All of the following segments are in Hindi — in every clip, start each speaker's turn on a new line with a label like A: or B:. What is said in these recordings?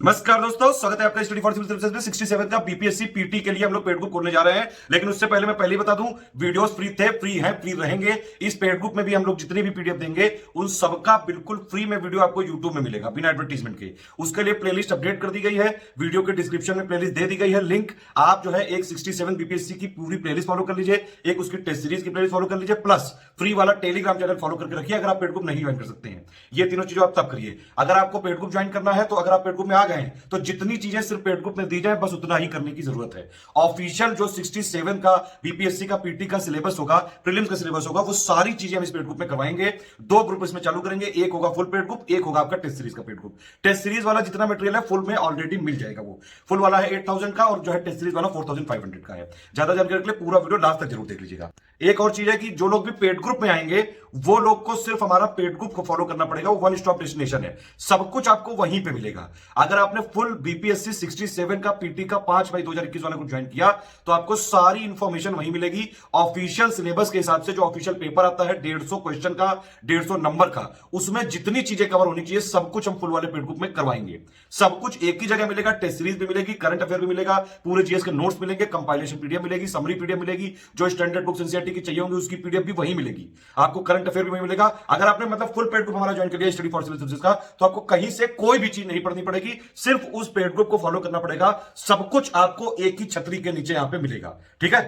A: नमस्कार दोस्तों, स्वागत है आपका स्टडी फॉर सिविल सर्विसेज में 67 का बीपीएससी पीटी के लिए हम लोग पेड बुक खोलने जा रहे हैं। लेकिन उससे पहले मैं पहले ही बता दूं, वीडियोस फ्री थे, फ्री हैं, फ्री रहेंगे। इस पेड बुक में भी हम लोग जितने भी पीडीएफ देंगे उन सबका बिल्कुल फ्री में वीडियो आपको यूट्यूब में मिलेगा बिना एडवर्टीजमेंट के। उसके लिए प्लेलिस्ट अपडेट कर दी गई है, वीडियो के डिस्क्रिप्शन में प्लेलिस्ट दे दी गई है लिंक। आप जो है एक 67 बीपीएससी की पूरी प्लेलिस्ट फॉलो कर लीजिए, एक उसकी टेस्ट सीरीज की प्लेलिस्ट फॉलो कर लीजिए, प्लस फ्री वाला टेलीग्राम चैनल फॉलो करके रखिए अगर आप पेड बुक नहीं ज्वाइन कर सकते हैं। ये तीनों चीजें आप तब करिए। अगर आपको पेड बुक ज्वाइन करना है तो अगर आप पेड बुक में आ गए हैं तो जितनी चीजें सिर्फ पेड बुक में दी जाए बस उतना ही करने की जरूरत है। ऑफिशियल जो 67 का बीपीएससी का पीटी का सिलेबस होगा, प्रीलिम्स का सिलेबस होगा, वो सारी चीजें हम इस पेड बुक में करवाएंगे। दो ग्रुप इसमें चालू करेंगे, एक होगा फुल पेड बुक, एक होगा आपका टेस्ट सीरीज का पेड बुक। टेस्ट सीरीज वाला जितना मटेरियल है फुल में ऑलरेडी मिल जाएगा। वो फुल वाला है 8000 का और जो है टेस्ट सीरीज वाला 4500 का है। ज्यादा जानकारी के लिए पूरा वीडियो लास्ट तक जरूर देख लीजिएगा। एक और चीज है कि जो लोग भी पेड ग्रुप में आएंगे वो लोग को सिर्फ हमारा पेड ग्रुप को फॉलो करना पड़ेगा। वो वन स्टॉप डेस्टिनेशन है, सब कुछ आपको वहीं पे मिलेगा। अगर आपने फुल बीपीएससी 67 का पीटी का 5/2021 वाला ग्रुप ज्वाइन किया तो आपको सारी इंफॉर्मेशन वहीं मिलेगी। ऑफिशियल सिलेबस के हिसाब से जो ऑफिशियल पेपर आता है 150 क्वेश्चन का, 150 नंबर का, उसमें जितनी चीजें कवर होनी चाहिए सब कुछ हम फुल वाले पेड ग्रुप में करवाएंगे। सब कुछ एक ही जगह मिलेगा। टेस्ट सीरीज भी मिलेगी, करंट अफेयर भी मिलेगा, पूरे जीएस के नोट्स मिलेंगे, कंपाइलेशन पीडीएफ मिलेगी, समरी पीडीएफ मिलेगी, जो स्टैंडर्ड बुक्स एनसीईआरटी की चाहिए होंगी उसकी पीडीएफ भी वहीं मिलेगी। आपको करंट अफेयर भी वहीं मिलेगा। अगर आपने मतलब फुल पेड ग्रुप हमारा ज्वाइन कर लिया स्टडी फॉर सिविल सर्विसेज का, तो आपको कहीं से कोई भी चीज नहीं पढ़नी पड़ेगी, सिर्फ उस पेड ग्रुप को फॉलो करना पड़ेगा। सब कुछ आपको एक ही छतरी के नीचे यहां पे मिलेगा। ठीक है,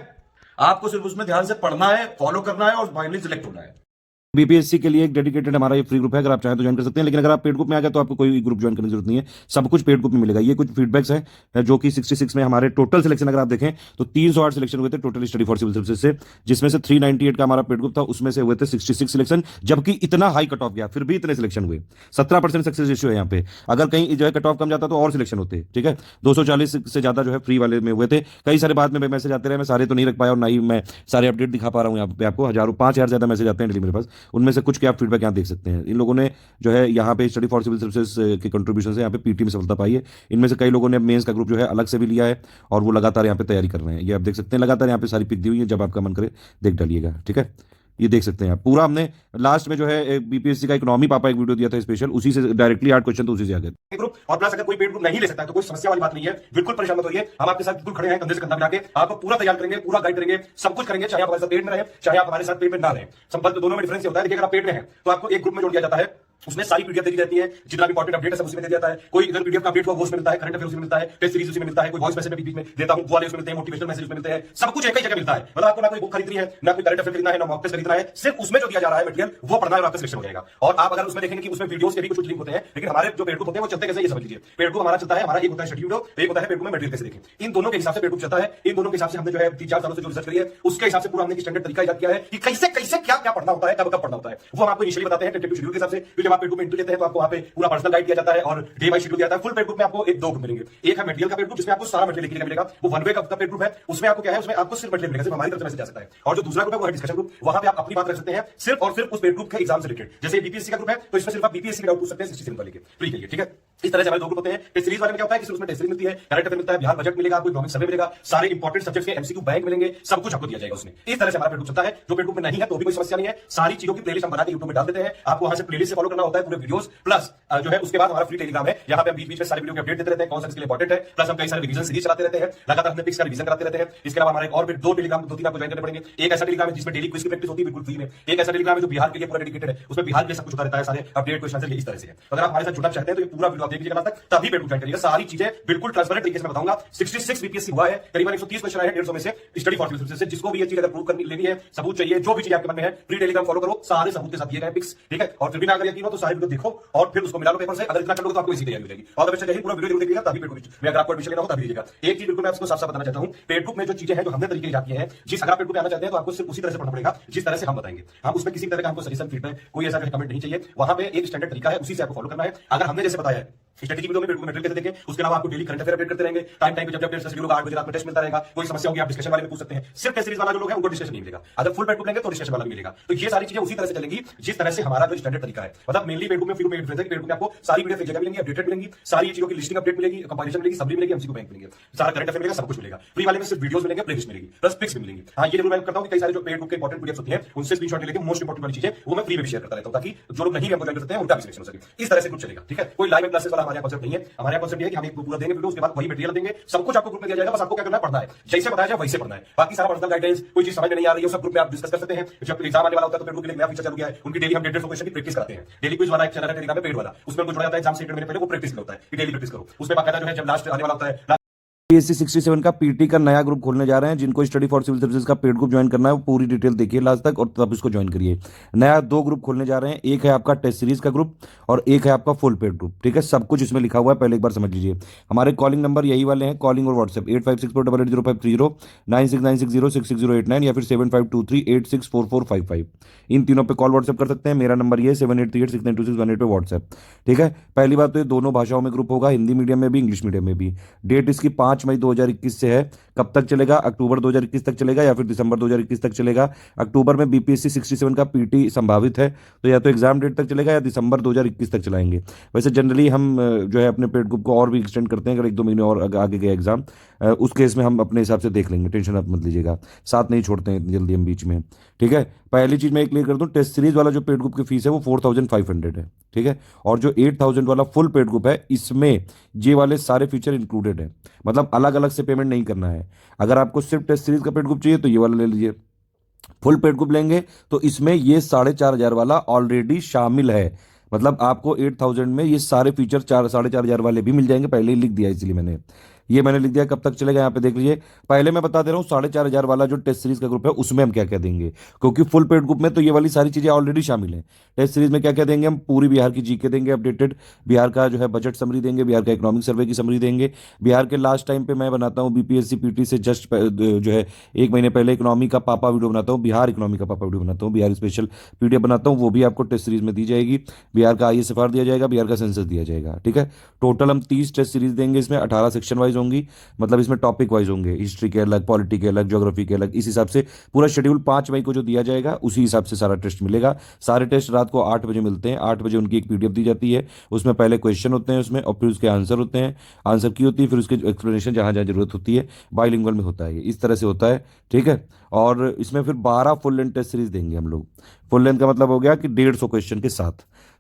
A: आपको सिर्फ उसमें ध्यान से पढ़ना है, फॉलो करना है और फाइनली सिलेक्ट होना है।
B: बीपीएससी के लिए एक डेडिकेटेड हमारा ये फ्री ग्रुप है, अगर आप चाहें तो ज्वाइन कर सकते हैं। लेकिन अगर आप पेड ग्रुप में आ गए तो आपको कोई ग्रुप ज्वाइन करने की जरूरत नहीं है, सब कुछ पेड ग्रुप में मिलेगा। ये कुछ फीडबैक्स है जो कि 66 में हमारे टोटल सिलेक्शन अगर आप देखें तो 308 सिलेक्शन हुए थे total study for civil services से, जिसमें से 398 का हमारा पेड ग्रुप था, उसमें से हुए थे 66 सिलेक्शन। जबकि इतना हाई कट ऑफ गया फिर भी इतने सिलेक्शन हुए, 17% सक्सेस रेशियो है यहाँ पे। अगर कहीं जो है कट ऑफ कम जाता तो और सिलेक्शन होते। ठीक है, 240 से ज्यादा जो है फ्री वाले में हुए थे। कई सारे बाद में मैसेज आते रहे, मैं सारे तो नहीं रख पाया और ना ही मैं सारे अपडेट दिखा पा रहा हूँ यहाँ पे आपको। 5,000 ज्यादा मैसेज आते हैं डेली मेरे पास, उनमें से कुछ क्या फीडबैक यहाँ देख सकते हैं। इन लोगों ने जो है यहाँ पे स्टडी फॉर सिविल सर्विसेज के कंट्रीब्यूशन से यहाँ पे पीटी में सफलता पाई है। इनमें से कई लोगों ने मेंस का ग्रुप जो है अलग से भी लिया है और वो लगातार यहाँ पे तैयारी कर रहे हैं। ये आप देख सकते हैं, लगातार यहाँ पे सारी पिक दी हुई है, जब आपका मन करे देख डालिएगा। ठीक है, ये देख सकते हैं आप पूरा। हमने लास्ट में जो है बीपीएससी का इकोनॉमी पापा एक वीडियो दिया था स्पेशल, उसी से डायरेक्टली 8 क्वेश्चन तो उसी से आ गए।
A: ग्रुप और प्लस अगर कोई पेड ग्रुप नहीं ले सकता है तो कोई समस्या वाली बात नहीं है, बिल्कुल परेशान मत होइए। हम आपके साथ बिल्कुल खड़े हैं, कंधे से कंधा मिला के आपको पूरा तैयार करेंगे, पूरा गाइड करेंगे, सब कुछ करेंगे। चाहे आप हमारे साथ पेड में रहे, चाहे आप हमारे साथ पेड में ना रहे, संपर्क दोनों में डिफरेंस ये होता है। देखिए, अगर आप पेड में हैं तो आपको एक ग्रुप में जोड़ दिया जाता है, उसमें सारी पीडीएफ दी जाती है, जितना भी इंपॉर्टेंट अपडेट है सब उसमें दे दिया जाता है। कोई इधर पीडीएफ का अपडेट हुआ वो उसमें मिलता है, करंट अफेयर उसमें मिलता है, टेस्ट सीरीज उसमें मिलता है, कोई वॉइस मैसेज में बीच में देता हूं वो वाले उसमें मिलते हैं, मोटिवेशनल मैसेज उसमें मिलते हैं, सब कुछ एक ही जगह मिलता है। मतलब आपको ना कोई बुक खरीदनी है, ना कोई करंट अफेयर खरीदना है, ना मॉक टेस्ट खरीदना है, सिर्फ उसमें जो दिया जा रहा है मटेरियल वो पढ़ना है और आपका सिलेक्शन हो जाएगा। और आप अगर उसमें देखेंगे कि उसमें वीडियोस के भी कुछ लिंक होते हैं, लेकिन हमारे जो पेड बुक होते हैं वो चलते कैसे ये समझ लीजिए। पेड बुक हमारा चलता है, हमारा एक होता है शेड्यूल, एक होता है पेड बुक में मटेरियल कैसे देखें। इन दोनों के हिसाब से पेड बुक चलता है। इन दोनों के हिसाब से हमने जो है 3-4 सालों से जो रिसर्च करी है उसके हिसाब से पूरा हमने स्टैंडर्ड तरीका इजाद किया है कि कैसे कैसे क्या क्या पढ़ना होता है, कब कब पढ़ना होता है। वो हम आपको इनिशियली बताते हैं टेंटेटिव शेड्यूल के हिसाब से। फिर जब आप पेड बुक में एंट्री लेते हैं तो आपको वहां पे पूरा पर्सनल गाइड दिया जाता है और डे बाय शेड्यूल दिया जाता है। फुल पेड बुक में आपको एक दो ग्रुप मिलेंगे। एक है मटेरियल का पेड बुक जिसमें आपको सारा मटेरियल लिखने का मिलेगा, वो वन वे का पेड बुक है। उसमें आपको क्या है, उसमें आपको सिर्फ मटेरियल मिलेगा, सिर्फ हमारी तरफ से मैसेज जा सकता है। और जो दूसरा ग्रुप है वो है डिस्कशन ग्रुप, वहां पे आप अपनी बात रख सकते हैं सिर्फ और सिर्फ उस पेड ग्रुप के एग्जाम से रिलेटेड। जैसे बीपीएससी का ग्रुप है तो इसमें सिर्फ आप बीपीएससी के डाउट पूछ सकते हैं 67 वाले के फ्री के लिए। ठीक है, इस तरह से हमारे दो ग्रुप होते हैं। टेस्ट सीरीज वाले में क्या होता है कि सिर्फ उसमें टेस्ट सीरीज मिलती है, करंट अफेयर मिलता है, बिहार बजट मिलेगा, आपको इकोनॉमिक सर्वे मिलेगा, सारे इंपॉर्टेंट सब्जेक्ट्स के एमसीक्यू बैंक मिलेंगे, सब कुछ आपको दिया जाएगा उसमें। इस तरह से हमारा पेड बुक चलता है। जो पेड बुक में नहीं है तो भी कोई समस्या नहीं है, सारी चीजों की प्लेलिस्ट हम बना के यूट्यूब में डाल देते हैं। आपको वहां से प्लेलिस्ट से फॉलो करना होता है पूरे वीडियोस, प्लस जो है उसके बाद हमारा फ्री टेलीग्राम है, यहां पे हम बीच में सारे वीडियो के अपडेट देते रहते हैं, कौन सा इसके लिए इंपॉर्टेंट है। प्लस हम कई सारे रिवीजन सीरीज चलाते रहते हैं, लगातार हमने पिक्स का रिवीजन कराते रहते हैं। इसके अलावा हमारे और भी 2 टेलीग्राम 2-3 आपको ज्वाइन करने पड़ेंगे। एक ऐसा टेलीग्राम है जिसमें डेली क्विज की प्रैक्टिस होती है बिल्कुल फ्री में। एक ऐसा टेलीग्राम है जो बिहार के लिए पूरा डेडिकेटेड है, उसमें बिहार के लिए सब कुछ होता रहता है, सारे अपडेट क्वेश्चन आंसर इस तरह से है। अगर आप हमारे साथ जुड़ना चाहते हैं तो ये पूरा वीडियो आप देख लीजिएगा लास्ट तक, तभी पेड बुक ज्वाइन करिएगा। सारी चीजें बिल्कुल ट्रांसपेरेंट तरीके से मैं बताऊंगा। 66 बीपीएससी हुआ है, करीबन 130 क्वेश्चन आए हैं 150 में से स्टडी फॉर सिविल सर्विसेज से। जिसको भी ये चीज अगर प्रूव करनी लेनी है, सबूत चाहिए, जो भी चीज आपके मन में है, फ्री टेलीग्राम फॉलो करो, सारे सबूत के साथ दिए गए पिक्स। ठीक है, और फिर भी ना अगर यकीन हो तो सारे वीडियो देखो और फिर उसको मिला लो पेपर से। अगर इतना कर लोगे तो आपको इसी तैयारी हो जाएगी। और अवश्य यही पूरा वीडियो जरूर देखिएगा, तभी पेड बुक में अगर आपको एडमिशन लेना हो तभी लीजिएगा। एक चीज बिल्कुल मैं आपको साफ-साफ बताना चाहता हूं, पेड बुक में जो चीजें हैं जो हमने तरीके इजाद किए हैं, जिस अगर आप पेड बुक में आना चाहते हैं तो आपको सिर्फ उसी तरह से पढ़ना पड़ेगा जिस तरह से हम बताएंगे। हम उसमें किसी तरह का हमको सजेशन फीडबैक कोई ऐसा कमेंट नहीं चाहिए। वहां पे एक स्टैंडर्ड तरीका है, उसी से आपको फॉलो करना है। अगर हमने जैसे बताया है स्ट्रेटेजी वीडियो में पेड बुक मटेरियल कैसे देखें, उसके अलावा आपको डेली करंट अफेयर अपडेट करते रहेंगे। टाइम पे जब टेस्ट शेड्यूल होगा 8 बजे रात में टेस्ट मिलता रहेगा। कोई समस्या होगी आप डिस्कशन वाले में पूछ सकते हैं। सिर्फ टेस्ट सीरीज वाला जो लोग हैं उनको डिस्कशन नहीं मिलेगा। अगर फुल पेड बुक लेंगे तो डिस्कशन वाला मिलेगा। तो ये सारी चीजें उसी तरह से चलेंगी जिस तरह से हमारा जो स्टैंडर्ड तरीका है। मतलब मेनली पेड बुक में पेड बुक में आपको सारी वीडियो एक जगह मिलेंगी, अपडेटेड मिलेंगी, सारी चीजों की लिस्टिंग अपडेट मिलेगी, कंपारिजन मिलेगी, समरी मिलेगी, एमसीक्यू बैंक मिलेंगे, सारा करंट अफेयर मिलेगा, सब कुछ मिलेगा। फ्री वाले में सिर्फ वीडियोस मिलेंगे, प्लेलिस्ट मिलेगी, प्लस पिक्स भी मिलेंगी। हां, ये जरूर मैं करता हूं कि कई सारे जो पेड बुक के इंपॉर्टेंट पीडीएफ होती हैं उनसे स्क्रीनशॉट लेके मोस्ट इंपॉर्टेंट वाली चीजें वो मैं फ्री में भी शेयर करता रहता हूं, ताकि जो लोग नहीं हमको ज्वाइन कर सकते हैं उनका भी सिलेक्शन हो सके। इस तरह से कुछ चलेगा। ठीक है, कोई लाइव क्लासेस वाला हमारे कॉन्सेप्ट नहीं है। हमारे कॉन्सेप्ट है कि हम एक पूरा देंगे वीडियो, उसके बाद वही मटेरियल देंगे, सब कुछ आपको ग्रुप में दिया जाएगा, बस आपको क्या करना है, पढ़ना है, जैसे बताया जाए वैसे पढ़ना है। बाकी सारा पर्सनल गाइडेंस, कोई चीज समझ में नहीं आ रही है, सब ग्रुप में आप डिस्कस कर सकते हैं। जब एग्जाम आने वाला होता है तो पेड ग्रुप के लिए नया फीचर चालू किया है, उनकी डेली हम 150 क्वेश्चन की प्रैक्टिस कराते हैं। डेली क्विज वाला एक चैनल है टेलीग्राम में पेड वाला, उसमें उनको जुड़ा जाता है एग्जाम से 1 महीने पहले, वो प्रैक्टिस होता है कि डेली प्रैक्टिस करो। उसमें बाकायदा जो है जब लास्ट आने वाला होता है,
B: पीएससी 67 का पीटी का नया ग्रुप खोलने जा रहे हैं। जिनको स्टडी फॉर सिविल सर्विसेज का पेड ग्रुप ज्वाइन करना है वो पूरी डिटेल देखिए लास्ट तक और तब इसको ज्वाइन करिए। नया 2 ग्रुप खोलने जा रहे हैं, एक है आपका टेस्ट सीरीज का ग्रुप और एक है आपका फुल पेड ग्रुप। ठीक है, सब कुछ इसमें लिखा हुआ है, पहले एक बार समझ लीजिए। हमारे कॉलिंग नंबर यही वाले हैं, कॉलिंग और व्हाट्सएप 8564880530, 9696066089 या फिर 7523864455। इन तीनों पे कॉल व्हाट्सएप कर सकते हैं। मेरा नंबर ये 7838692618 पे व्हाट्सएप। ठीक है, पहली बात तो ये दोनों भाषाओं में ग्रुप होगा, हिंदी मीडियम में भी इंग्लिश मीडियम में भी। डेट इसकी 5 मई 2021 से है। कब तक चलेगा? अक्टूबर 2021 तक चलेगा या फिर दिसंबर 2021 तक चलेगा। अक्टूबर में बीपीएससी 67 का पीटी संभावित है, तो या तो एग्जाम डेट तक चलेगा या दिसंबर 2021 तक चलाएंगे। वैसे जनरली हम जो है अपने पेड ग्रुप को और भी एक्सटेंड करते हैं, अगर 1-2 महीने और आगे गए एग्जाम, उस केस में हम अपने हिसाब से देख लेंगे, टेंशन आप मत लीजिएगा, साथ नहीं छोड़ते हैं जल्दी हम बीच में। ठीक है, पहली चीज मैं क्लियर कर दूं, टेस्ट सीरीज वाला जो पेड ग्रुप की फीस है वो 4500 है। ठीक है, और जो 8000 वाला फुल पेड ग्रुप है इसमें ये वाले सारे फीचर इंक्लूडेड है, मतलब अलग अलग से पेमेंट नहीं करना है। अगर आपको सिर्फ टेस्ट सीरीज का पेड ग्रुप चाहिए तो ये वाला ले लीजिए, फुल पेड ग्रुप लेंगे तो इसमें ये 4500 वाला ऑलरेडी शामिल है। मतलब आपको 8000 में ये सारे फीचर 4500 वाले भी मिल जाएंगे, पहले ही लिख दिया इसलिए मैंने लिख दिया। कब तक चलेगा यहाँ पे देख लीजिए, पहले मैं बता दे रहा हूँ 4500 वाला जो टेस्ट सीरीज का ग्रुप है उसमें हम क्या क्या देंगे, क्योंकि फुल पेड ग्रुप में तो ये वाली सारी चीजें ऑलरेडी शामिल हैं। टेस्ट सीरीज में क्या क्या देंगे, हम पूरी बिहार की जीके देंगे अपडेटेड, बिहार का जो है बजट समरी देंगे, बिहार का इकोनॉमिक सर्वे की समरी देंगे। बिहार के लास्ट टाइम पे मैं बनाता हूँ बीपीएससी पीटी से जस्ट जो है 1 महीने पहले इकोनॉमी का पापा वीडियो बनाता हूँ, बिहार इकोनॉमी का पापा वीडियो बनाता हूँ, बिहार स्पेशल पीडीएफ बनाता हूँ, वो भी आपको टेस्ट सीरीज में दी जाएगी। बिहार का आईएसएफआर दिया जाएगा, बिहार का सेंसस दिया जाएगा। ठीक है, टोटल हम 30 टेस्ट सीरीज देंगे, इसमें 18 सेक्शन वाइज होंगी, मतलब इसमें टॉपिक वाइज होंगे, हिस्ट्री के अलग, पॉलिटी के अलग, ज्योग्राफी के अलग। इस हिसाब से पूरा शेड्यूल 5 मई को जो दिया जाएगा उसी हिसाब से सारा टेस्ट मिलेगा। सारे टेस्ट रात को 8 बजे मिलते हैं, 8 बजे उनकी एक पीडीएफ दी जाती है, उसमें पहले क्वेश्चन होते हैं उसमें, और फिर उसके आंसर होते हैं, आंसर की होती है, फिर उसके एक्सप्लेनेशन जहां जहां जरूरत होती है, बाइलिंगुअल में होता है, इस तरह से होता है। ठीक है, और इसमें फिर 12 फुल लेंथ टेस्ट सीरीज देंगे हम लोग। फुल लेंथ का मतलब हो गया कि 150 क्वेश्चन के साथ,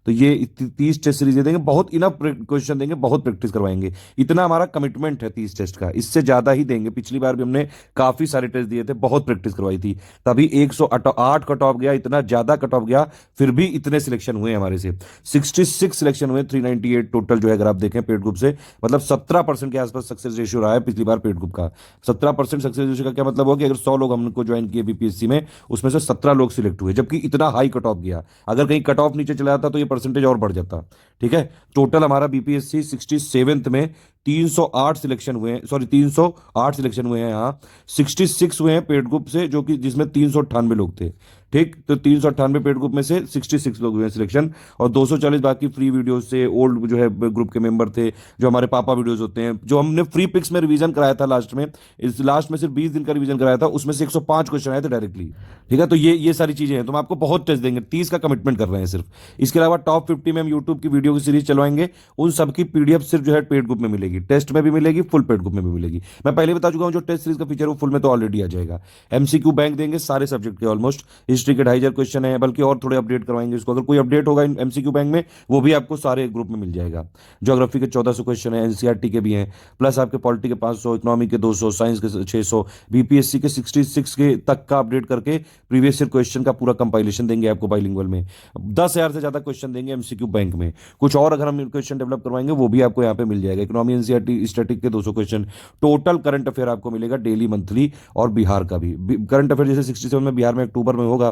B: तो ये 30 टेस्ट सीरीज देंगे, बहुत इनफ क्वेश्चन देंगे, बहुत प्रैक्टिस करवाएंगे। इतना हमारा कमिटमेंट है 30 टेस्ट का, इससे ज्यादा ही देंगे। पिछली बार भी हमने काफी सारे टेस्ट दिए थे, बहुत प्रैक्टिस करवाई थी, तभी 108 कट ऑफ गया, इतना ज्यादा कट ऑफ गया, फिर भी इतने सिलेक्शन हुए हमारे से। 66 सिलेक्शन हुए, 398 टोटल जो है अगर आप देखें पेड ग्रुप से, मतलब 17% के आसपास सक्सेस रेशियो रहा है पिछली बार पेड ग्रुप का। 17% सक्सेस रेशियो का क्या मतलब हो कि अगर 100 लोग हमको ज्वाइन किए बीपीएससी में, उसमें से 17 लोग सिलेक्ट हुए, जबकि इतना हाई कट ऑफ गया। अगर कहीं कट ऑफ नीचे चला जाता तो ये परसेंटेज और बढ़ जाता। ठीक है, टोटल हमारा बीपीएससी 67th में 308 सिलेक्शन हुए हैं, सॉरी 308 सिलेक्शन हुए हैं, यहाँ 66 हुए हैं पेड ग्रुप से, जो कि जिसमें 398 लोग थे। ठीक, तो 398 पेड ग्रुप में से 66 लोग हुए हैं सिलेक्शन, और 240 बाकी फ्री वीडियो से, ओल्ड जो है ग्रुप के मेंबर थे, जो हमारे पापा वीडियोस होते हैं, जो हमने फ्री पिक्स में रिवीजन कराया था लास्ट में, इस लास्ट में सिर्फ 20 दिन का रिवीजन कराया था, उसमें से 105 क्वेश्चन आए थे डायरेक्टली। ठीक है, तो ये सारी चीजें हैं, तो हम आपको बहुत टेस्ट देंगे, 30 का कमिटमेंट कर रहे हैं सिर्फ। इसके अलावा टॉप 50 में हम यूट्यूब की वीडियो की सीरीज चलवाएंगे, उन सबकी पीडीएफ सिर्फ जो है पेड ग्रुप में मिलेगी, टेस्ट में भी मिलेगी, फुल पेड ग्रुप में भी मिलेगी। मैं पहले बता चुका हूं जो टेस्ट सीरीज का फीचर वो फुल में तो ऑलरेडी आ जाएगा। एमसीक्यू बैंक देंगे सारे सब्जेक्ट के ऑलमोस्ट, हिस्ट्री के 2500 क्वेश्चन है, बल्कि और थोड़े अपडेट करवाएंगे इसको, अगर कोई अपडेट होगा एमसीक्यू बैंक में वो भी आपको सारे ग्रुप में मिल जाएगा। ज्योग्राफी के 1400 क्वेश्चन है, एनसीईआरटी के भी हैं, प्लस आपके पॉलिटी के 500, इकोनॉमी के 200, साइंस के 600, बीपीएससी के 66 के तक का अपडेट करके प्रीवियस ईयर क्वेश्चन का पूरा कंपाइलेशन देंगे आपको बाइलिंगुअल में। 10,000 से ज्यादा क्वेश्चन देंगे एमसीक्यू बैंक में। कुछ और अगर हम क्वेश्चन डेवलप करवाएंगे वो भी आपको यहाँ पे मिल जाएगा। इकोनॉमी, एनसीईआरटी, स्टैटिक के 200 क्वेश्चन, टोटल करंट अफेयर आपको मिलेगा डेली, मंथली, और बिहार का भी करंट अफेयर। जैसे 67 में बिहार में अक्टूबर में होगा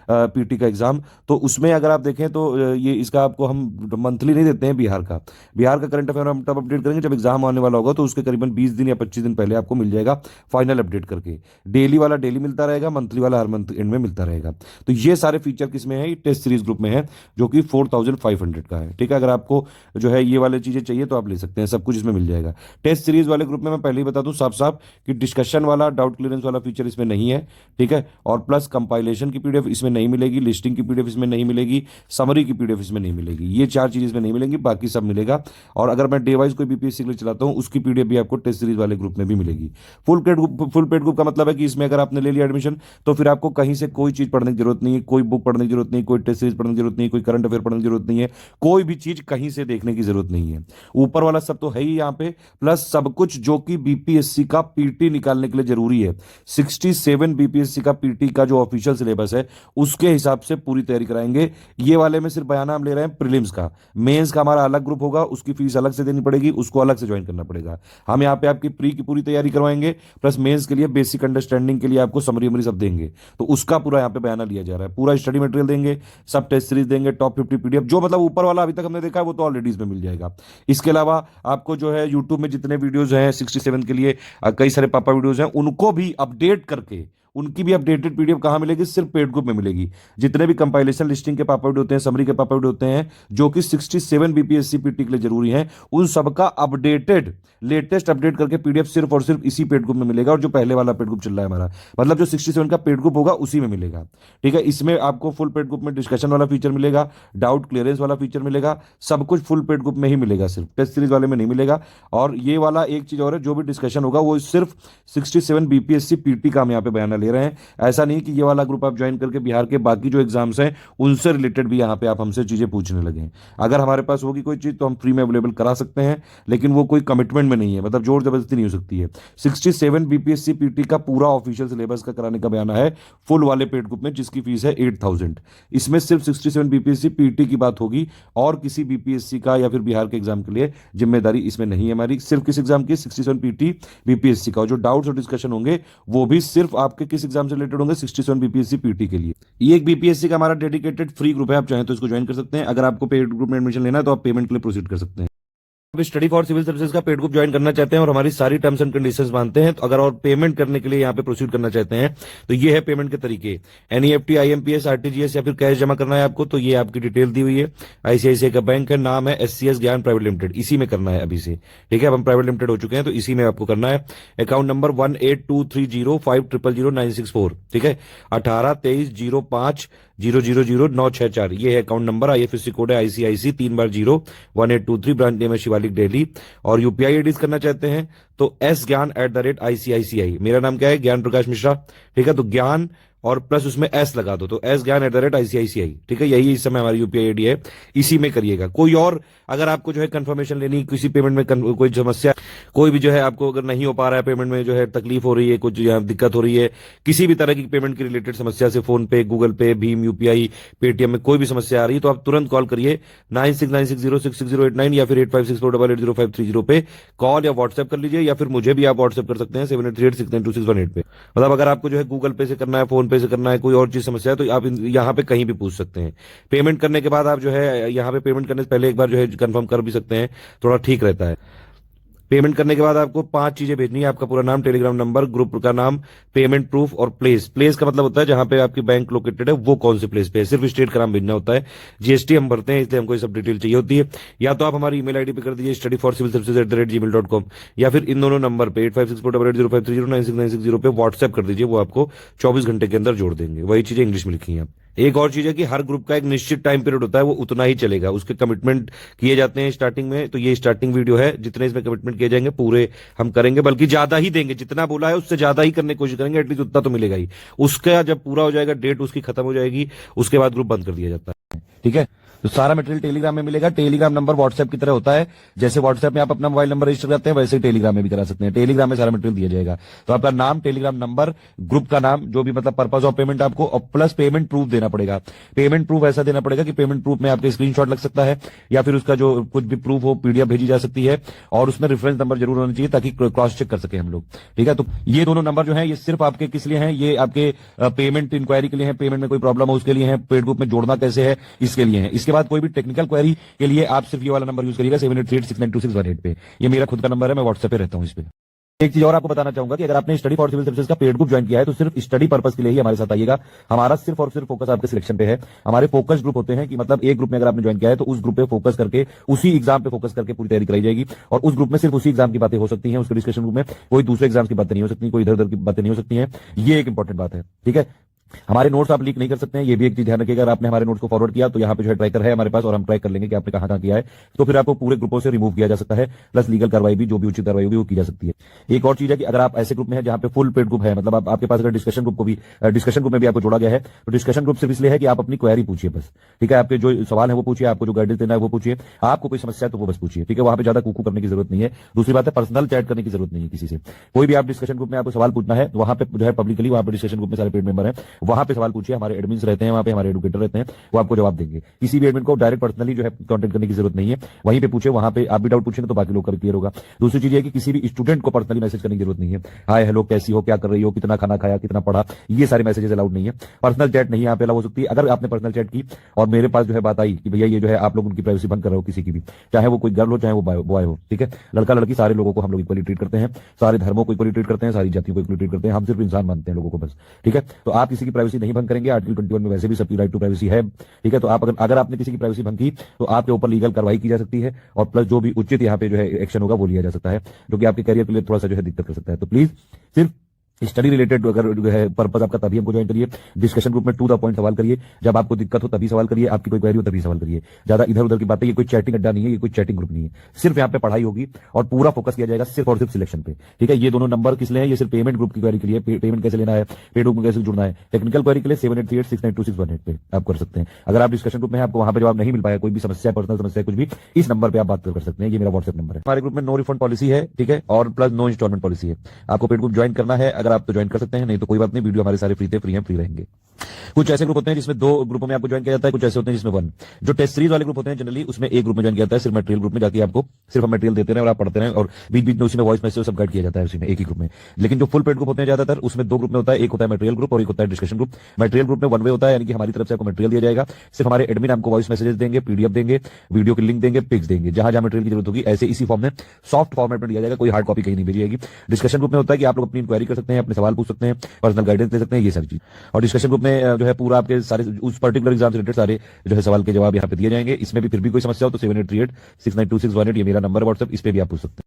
B: पीटी का एग्जाम, तो उसमें अगर आप देखें तो ये इसका आपको हम मंथली नहीं देते हैं बिहार का करंट अफेयर हम तब अपडेट करेंगे जब एग्जाम आने वाला होगा, तो उसके करीबन 20 दिन या 25 दिन पहले आपको मिल जाएगा फाइनल अपडेट करके। डेली वाला डेली मिलता रहेगा, मंथली वाला हर मंथ एंड में मिलता रहेगा। तो ये सारे फीचर किसमें है, ये टेस्ट सीरीज ग्रुप में है, जो कि 4500 का है। ठीक है, अगर आपको जो है ये वाली चीजें चाहिए तो आप ले सकते हैं, सब कुछ इसमें मिल जाएगा। जाएगा। टेस्ट सीरीज वाले ग्रुप में मैं पहले ही बता दूं साफ साफ कि डिस्कशन वाला, डाउट क्लियरेंस वाला फीचर इसमें नहीं है, ठीक है। और प्लस कंपाइलेशन की पीडीएफ इसमें नहीं मिलेगी, लिस्टिंग की पीडीएफ इसमें नहीं मिलेगी, समरी की पीडीएफ इसमें नहीं मिलेगी। ये 4 चीज़ इसमें नहीं मिलेंगी, बाकी सब मिलेगा। और अगर मैं डे वाइज कोई बीपीएससी के लिए चलाता हूँ उसकी पीडीएफ भी आपको टेस्ट सीरीज वाले ग्रुप में भी मिलेगी। फुल पेड ग्रुप का मतलब है कि इसमें अगर आपने ले लिया एडमिशन तो फिर आपको कहीं से कोई चीज़ पढ़ने की जरूरत नहीं है, कोई बुक पढ़ने की जरूरत नहीं, कोई टेस्ट सीरीज पढ़ने की जरूरत नहीं, कोई करंट अफेयर पढ़ने की जरूरत नहीं है, कोई भी चीज़ कहीं से देखने की जरूरत नहीं है। ऊपर वाला सब तो है ही यहाँ पे, प्लस सब कुछ जो कि बीपीएससी का पीटी निकालने के लिए जरूरी है। 67 बीपीएससी का पीटी का जो ऑफिशियल सिलेबस है उसके हिसाब से पूरी तैयारी कराएंगे। ये वाले में सिर्फ बयाना हम ले रहे हैं प्रीलिम्स का। मेंस का हमारा अलग ग्रुप होगा, उसकी फीस अलग से देनी पड़ेगी, उसको अलग से ज्वाइन करना पड़ेगा। हम यहाँ पे आपकी प्री की पूरी तैयारी करवाएंगे, प्लस मेंस के लिए बेसिक अंडरस्टैंडिंग के लिए आपको समरी सब देंगे। तो उसका पूरा यहाँ पे बयाना लिया जा रहा है, पूरा स्टडी मटेरियल देंगे, सब टेस्ट सीरीज देंगे, टॉप 50 पीडीएफ, जो मतलब ऊपर वाला अभी तक हमने देखा है वो तो ऑलरेडी इसमें मिल जाएगा। इसके अलावा आपको जो है यूट्यूब में जितने वीडियोज हैं 67 के लिए कई सारे पापा वीडियोज हैं, उनको भी अपडेट करके उनकी भी अपडेटेड पीडीएफ कहां मिलेगी? सिर्फ पेड ग्रुप में मिलेगी। जितने भी कंपाइलेशन लिस्टिंग के पापा वीडियो होते हैं, समरी के पापा वीडियो होते हैं, जो कि 67 बीपीएससी पीटी के लिए जरूरी हैं, उन सबका अपडेटेड लेटेस्ट अपडेट करके पीडीएफ सिर्फ और सिर्फ इसी पेड ग्रुप में मिलेगा। और जो पहले वाला पेड ग्रुप चल रहा है हमारा, मतलब जो 67 का पेड ग्रुप होगा उसी में मिलेगा, ठीक है। इसमें आपको फुल पेड ग्रुप में डिस्कशन वाला फीचर मिलेगा, डाउट क्लियरेंस वाला फीचर मिलेगा, सब कुछ फुल पेड ग्रुप में ही मिलेगा, सिर्फ टेस्ट सीरीज वाले में नहीं मिलेगा। और ये वाला एक चीज और है, जो भी डिस्कशन होगा वो सिर्फ 67 बीपीएससी पीटी का हम यहाँ पे बयाना ले रहे हैं। ऐसा नहीं कि ये वाला ग्रुप आप ज्वाइन करके बिहार के बाकी जो एग्जाम्स हैं उनसे रिलेटेड भी यहाँ पे आप हमसे चीजें पूछने लगे। अगर हमारे पास होगी कोई चीज तो हम फ्री में अवेलेबल करा सकते हैं, लेकिन वो कोई कमिटमेंट में नहीं है, मतलब जोर जबरदस्ती नहीं हो सकती है। 67 बीपीएससी पीटी का पूरा ऑफिशियल सिलेबस का कराने का बयाना है फुल वाले पेड ग्रुप में, जिसकी फीस है 8000। इसमें सिर्फ 67 बीपीएससी पीटी की बात होगी, और किसी बीपीएससी का या फिर बिहार के एग्जाम के लिए जिम्मेदारी इसमें नहीं है हमारी। सिर्फ किस एग्जाम की? 67 पीटी बीपीएससी का। और जो डाउट्स और डिस्कशन होंगे वो भी सिर्फ आपके किस एग्जाम से रिलेटेड होंगे? 67 बीपीएससी पीटी के लिए। ये एक बीपीएससी का हमारा डेडिकेटेड फ्री ग्रुप है, आप चाहें तो इसको ज्वाइन कर सकते हैं। अगर आपको पेड ग्रुप में एडमिशन लेना है तो आप पेमेंट के लिए प्रोसीड कर सकते हैं। आप स्टडी फॉर सिविल सर्विसेज का पेड ग्रुप ज्वाइन करना चाहते हैं और हमारी सारी टर्म्स एंड कंडीशंस मानते हैं, तो अगर और पेमेंट करने के लिए यहाँ पे प्रोसीड करना चाहते हैं तो ये है पेमेंट के तरीके। एनईएफटी, आईएमपीएस, आरटीजीएस या फिर कैश जमा करना है आपको, तो ये आपकी डिटेल दी हुई है। आईसीआईसीआई का बैंक है, नाम है एससीएस ज्ञान प्राइवेट लिमिटेड, इसी में करना है अभी से, ठीक है। अब हम प्राइवेट लिमिटेड हो चुके हैं तो इसी में आपको करना है। अकाउंट नंबर 182305000964, ठीक है। 182305000964 ये है अकाउंट नंबर। आईएफएससी कोड है आईसीआईसी 3 बार 0 1823, ब्रांच नेम है शिवालिक दिल्ली। और यूपीआई आईडी करना चाहते हैं तो sgyan@ICICI, मेरा नाम क्या है? ज्ञान प्रकाश मिश्रा, ठीक है। तो ज्ञान और प्लस उसमें एस लगा दो, तो sgyan@ICICI, ठीक है। यही इस समय हमारी यूपीआई आईडी है, इसी में करिएगा। कोई और अगर आपको जो है कंफर्मेशन लेनी, किसी पेमेंट में कोई समस्या, कोई भी जो है आपको अगर नहीं हो पा रहा है पेमेंट में, जो है तकलीफ हो रही है, कुछ यहाँ दिक्कत हो रही है, किसी भी तरह की पेमेंट के रिलेटेड समस्या से, फोन पे, गूगल पे, भीम, यूपीआई, पेटीएम में कोई भी समस्या आ रही है तो आप तुरंत कॉल करिए 9696066089 या फिर 8564880530 पे कॉल या व्हाट्सएप कर लीजिए, या फिर मुझे भी आप व्हाट्सएप कर सकते हैं 7838692618 पे। मतलब अगर आपको जो है गूगल पे से करना है, फोन पे से करना है, कोई और चीज समस्या है तो आप यहाँ पे कहीं भी पूछ सकते हैं। पेमेंट करने के बाद आप जो है यहाँ पे पेमेंट करने से पहले एक बार जो है कंफर्म कर भी सकते हैं, थोड़ा ठीक रहता है। पेमेंट करने के बाद आपको 5 चीजें भेजनी है, आपका पूरा नाम, टेलीग्राम नंबर, ग्रुप का नाम, पेमेंट प्रूफ और प्लेस। प्लेस का मतलब होता है जहां पे आपकी बैंक लोकेटेड है वो कौन से प्लेस पे है, सिर्फ स्टेट का नाम भेजना होता है। जीएसटी हम भरते हैं इसलिए हमको ये सब डिटेल चाहिए होती है। या तो आप हमारी ईमेल आईडी पे कर दीजिए studyforcivilservices@gmail.com, या फिर इन दोनों नंबर पे 8564880530 पे व्हाट्सएप कर दीजिए, वो आपको 24 घंटे के अंदर जोड़ देंगे। वही चीजें इंग्लिश में लिखी हैं। एक और चीज है कि हर ग्रुप का एक निश्चित टाइम पीरियड होता है, वो उतना ही चलेगा, उसके कमिटमेंट किए जाते हैं स्टार्टिंग में। तो ये स्टार्टिंग वीडियो है, जितने इसमें कमिटमेंट किए जाएंगे पूरे हम करेंगे, बल्कि ज्यादा ही देंगे, जितना बोला है उससे ज्यादा ही करने की कोशिश करेंगे, एटलीस्ट उतना तो मिलेगा ही। उसका जब पूरा हो जाएगा, डेट उसकी खत्म हो जाएगी, उसके बाद ग्रुप बंद कर दिया जाता है, ठीक है। तो सारा मटेरियल टेलीग्राम में मिलेगा। टेलीग्राम नंबर व्हाट्सएप की तरह होता है, जैसे व्हाट्सएप में आप अपना मोबाइल नंबर रजिस्टर करते हैं वैसे ही टेलीग्राम में भी करा सकते हैं। टेलीग्राम में सारा मटेरियल दिया जाएगा। तो आपका नाम, टेलीग्राम नंबर, ग्रुप का नाम, जो भी मतलब पर्पस ऑफ पेमेंट आपको, और प्लस पेमेंट प्रूफ देना पड़ेगा। पेमेंट प्रूफ ऐसा देना पड़ेगा कि पेमेंट प्रूफ में आपके स्क्रीनशॉट लग सकता है, या फिर उसका जो कुछ भी प्रूफ हो पीडीएफ भेजी जा सकती है, और उसमें रेफरेंस नंबर जरूर होना चाहिए ताकि क्रॉस चेक कर सके हम लोग, ठीक है। तो ये दोनों नंबर जो है ये सिर्फ आपके किस लिए हैं? ये आपके पेमेंट इंक्वायरी के लिए है, पेमेंट में कोई प्रॉब्लम हो उसके लिए है, पेड ग्रुप में जोड़ना कैसे है इसके लिए है। इसके बाद कोई भी टेक्निकल क्वेरी के लिए आप सिर्फ ये वाला नंबर यूज करिएगा 7838692618 पे। ये मेरा खुद का नंबर है, मैं व्हाट्सएप पे रहता हूं इस पे। एक चीज और आपको बताना चाहूंगा कि अगर आपने स्टडी फॉर सिविल सर्विसेज का पेड ग्रुप ज्वाइन किया है तो सिर्फ स्टडी पर्पस के लिए ही हमारे साथ आइएगा। हमारा सिर्फ और सिर्फ फोकस आपके सिलेक्शन पे है। हमारे फोकस ग्रुप होते हैं कि मतलब एक ग्रुप में अगर आपने ज्वाइन किया है तो उस ग्रुप पे फोकस करके उसी एग्जाम पे फोकस करके पूरी तैयारी कराई जाएगी और उस ग्रुप में सिर्फ उसी एग्जाम की बातें हो सकती हैं। उसके डिस्कशन ग्रुप में कोई दूसरे एग्जाम की बातें नहीं हो सकती, कोई इधर उधर की बातें नहीं हो सकती हैं। ये एक इंपॉर्टेंट बात है, ठीक है। हमारे नोट्स आप लीक नहीं कर सकते हैं, ये भी एक चीज ध्यान रखिएगा। अगर आपने हमारे नोट्स को फॉरवर्ड किया तो यहाँ पे जो है ट्रैकर है हमारे पास और हम ट्रैक कर लेंगे कि आपने कहाँ किया है, तो फिर आपको पूरे ग्रुपों से रिमूव किया जा सकता है। प्लस लीगल कार्रवाई भी, जो भी उचित कार्रवाई होगी वो की जा सकती है। एक और चीज है कि अगर आप ऐसे ग्रुप में है जहाँ पे फुल पेड ग्रुप है, मतलब आपके पास अगर डिस्कशन ग्रुप में भी आपको जोड़ा गया है, तो डिस्कशन ग्रुप सिर्फ इसलिए है कि आप अपनी क्वेरी पूछिए बस, ठीक है। आपके जो सवाल है वो पूछिए, आपको जो गाइडेंस देना है वो पूछिए, आपको कोई समस्या है तो वो बस पूछिए, ठीक है। वहां पे ज्यादा कुकू करने की जरूरत नहीं है। दूसरी बात है, पर्सनल चैट करने की जरूरत नहीं है किसी से। कोई भी आप डिस्कशन ग्रुप में आपको सवाल पूछना है तो वहां पे जो है पब्लिकली, वहां पे डिस्कशन ग्रुप में सारे पेड मेंबर हैं, वहां पे सवाल पूछिए। हमारे एडमिन्स रहते हैं वहां पे, हमारे एडुकेटर रहते हैं, वो आपको जवाब देंगे। किसी भी एडमिन को डायरेक्ट पर्सनली जो है कांटेक्ट करने की जरूरत नहीं है, वहीं पे पूछे, वहां पे आप भी डाउट पूछेंगे तो बाकी लोग का भी क्लियर होगा। दूसरी चीज है कि किसी भी स्टूडेंट को पर्सनली मैसेज करने की जरूरत नहीं है। हाय हेलो कैसी हो, क्या कर रही हो, कितना खाना खाया, कितना पढ़ा, ये सारे मैसेजेस अलाउड नहीं है। पर्सनल चैट नहीं यहाँ पे अलाउ हो सकती है। अगर आपने पर्सनल चैट की और मेरे पास जो है बात आई कि भैया ये जो है आप लोग उनकी प्राइवेसी भंग कर रहे हो, किसी की भी, चाहे वो कोई गर्ल हो चाहे वो बॉय हो, ठीक है। लड़का लड़की सारे लोगों को हम लोग इक्वली ट्रीट करते हैं, सारे धर्मों को इक्वली ट्रीट करते हैं, सारी जातियों को इक्वली ट्रीट करते हैं। हम सिर्फ इंसान मानते हैं लोगों को बस, ठीक है। तो आप किसी की प्राइवेसी नहीं भंग करेंगे। आर्टिकल 21 में वैसे भी सबकी राइट टू प्राइवेसी है, ठीक है। तो आप अगर आपने किसी की प्राइवेसी भंग की तो आपके ऊपर लीगल कार्रवाई की जा सकती है और प्लस जो भी उचित यहाँ पे जो है एक्शन होगा वो लिया जा सकता है, जो कि आपके करियर के लिए थोड़ा सा जो है दिक्कत कर सकता है। तो प्लीज सिर्फ स्टडी रिलेटेड अगर जो है पर्पस आपका, तभी हमको ज्वाइन करिए। डिस्कशन ग्रुप में टू द पॉइंट सवाल करिए, जब आपको दिक्कत हो तभी सवाल करिए, आपकी कोई क्वेरी हो तभी सवाल करिए। ज्यादा इधर उधर की बातें, ये कोई चैटिंग अड्डा नहीं है, ये कोई चैटिंग ग्रुप नहीं है। सिर्फ यहाँ पे पढ़ाई होगी और पूरा फोकस किया जाएगा सिर्फ और सिर्फ सिलेक्शन पे, ठीक है। ये दोनों नंबर किस लिए है, ये सिर्फ पेमेंट ग्रुप की क्वेरी के लिए, पेमेंट कैसे लेना है, पेड ग्रुप में कैसे जुड़ना है। टेक्निकल क्वेरी के लिए 7838692618 पे आप कर सकते हैं। अगर आप डिस्कशन ग्रुप में आपको वहां पे जवाब नहीं मिल पाया, कोई भी समस्या, पर्सनल समस्या कुछ भी, इस नंबर पे आप बात कर सकते हैं। ये मेरा व्हाट्सएप नंबर है। हमारे ग्रुप में नो रिफंड पॉलिसी है, ठीक है, और प्लस नो इंस्टॉलमेंट पॉलिसी है। आपको पेड ग्रुप ज्वाइन करना है, अगर आप तो ज्वाइन कर सकते हैं, नहीं तो कोई बात नहीं। वीडियो हमारे सारे फ्री हैं, फ्री रहेंगे। कुछ ऐसे ग्रुप होते हैं जिसमें 2 ग्रुपों में आपको ज्वाइन किया जाता है, कुछ ऐसे होते हैं जिसमें 1। जो टेस्ट सीरीज वाले ग्रुप होते हैं जनरली उसमें एक ग्रुप में ज्वाइन किया जाता है, सिर्फ मटेरियल ग्रुप में जाके आपको सिर्फ हम मटेरियल देते हैं और आप पढ़ते हैं और बीच बीच में उसी में वॉइस मैसेज सब गाइड किया जाता है उसी में, एक ही ग्रुप में। लेकिन जो फुल पेड ग्रुप होते हैं ज्यादातर उसमें 2 ग्रुप में होता है, एक होता है मटेरियल ग्रुप और एक होता है डिस्कशन ग्रुप। मटेरियल ग्रुप में 1 वे होता है, यानी कि हमारी तरफ से आपको मटेरियल दिया जाएगा, सिर्फ हमारे एडमिन आपको वॉइस मैसेजेस देंगे, पीडीएफ देंगे, वीडियो की लिंक देंगे, पिक्स देंगे, जहां जहां मटेरियल की जरूरत होगी ऐसे इसी फॉर्म में सॉफ्ट फॉर्मेट में दिया जाएगा, कोई हार्ड कॉपी कहीं नहीं भेजी जाएगी। डिस्कशन ग्रुप में होता है कि आप लोग अपनी इंक्वायरी कर सकते हैं, अपने सवाल पूछ सकते हैं, पर्सनल गाइडेंस ले सकते हैं, ये सारी चीज। और डिस्कशन ग्रुप में जो है पूरा आपके सारे उस पर्टिकुलर एग्जाम से रिलेटेड सारे जो है सवाल के जवाब यहाँ पे दिए जाएंगे। इसमें भी फिर भी कोई समस्या हो तो 7838692618 ये मेरा नंबर व्हाट्सएप, इस पे भी आप पूछ सकते हैं।